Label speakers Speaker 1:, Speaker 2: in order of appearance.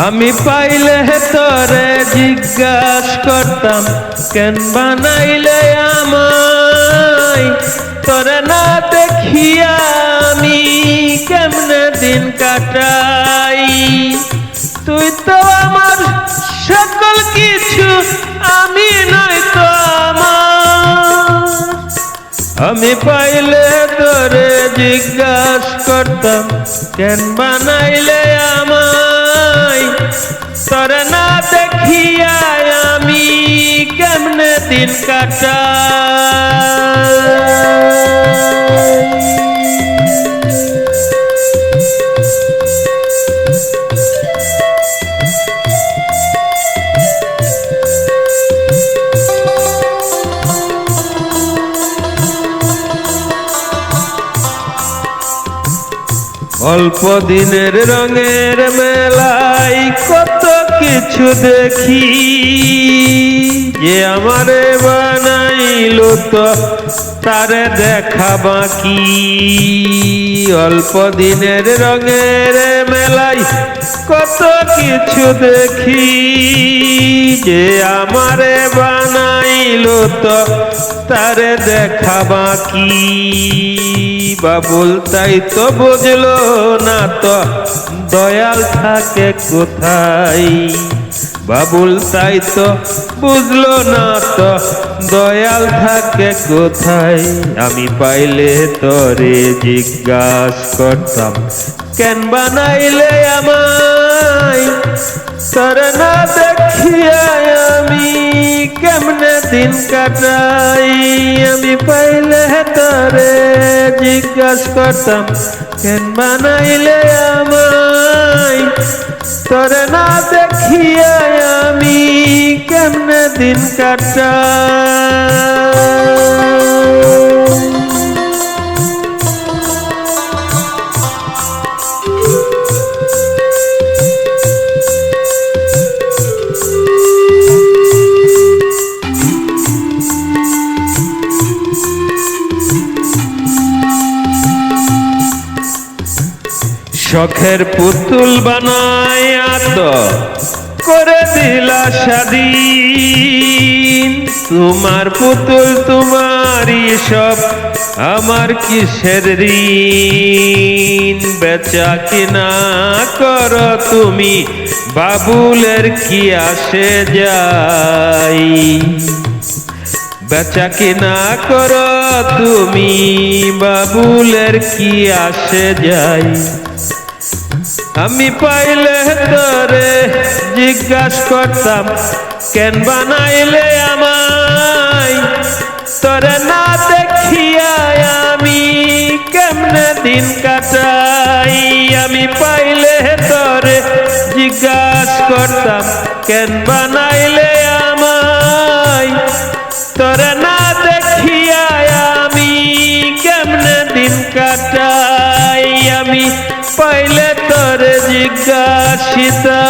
Speaker 1: আমি পাইলে তোরে জিজ্ঞাস করতাম কেন বানাইলে আমায়, তোরে না দেখিয়া আমি কেমনে দিন কাটাই। তুই তো আমার সকল কিছু, আমি নয় তো আমার। আমি পাইলে তোরে জিজ্ঞাস করতাম কেন বানাইলে আমায়, তোরে না দেখিয়া আমি কেমনে দিন কাটাই। অল্প দিনের রঙের মেলায় কত কিছু দেখি, যে আমারে বানাইলো তো তারে দেখা বাকি। অল্প দিনের রঙের মেলায় কত কিছু দেখি, যে আমারে বানাইলো তো তারে দেখা বাকি। বাবুল তাই তো বুঝলো না তো দয়াল থাকে কোথায়, বাবুল তাই তো বুঝলো না তো দয়াল থাকে কোথায়। আমি পাইলে তোরে জিজ্ঞাস করতাম কেন বানাইলে আমায়, তোরে না দেখিয়া আমি কেমনে দিন কাটাই। আমি পাইলে তোরে জিজ্ঞাস করতাম কেন বানাইলে আমায়, তোরে না দেখিয়া আমি কেমনে দিন কাটাই। শখের পুতুল বানায় তো করে দিলা স্বাধীন, তোমার পুতুল তোমারই সব আমার কিসের ঋণ। বেচা কিনা করো তুমি বাবুলের কি আসে যাই, বেচা কিনা করো তুমি বাবুলের কি আসে যাই। আমি পাইলে তোরে জিজ্ঞাস করতাম কেন বানাইলে আমায়, তোরে না দেখিয়া আমি কেমনে দিন কাটাই। আমি পাইলে তোরে জিজ্ঞাস করতাম কেন বানাইলে আমায়, তোরে না দেখিয়া আমি কেমনে দিন কাটাই। আমি পাইলে তোরে জিজ্ঞাসিতা।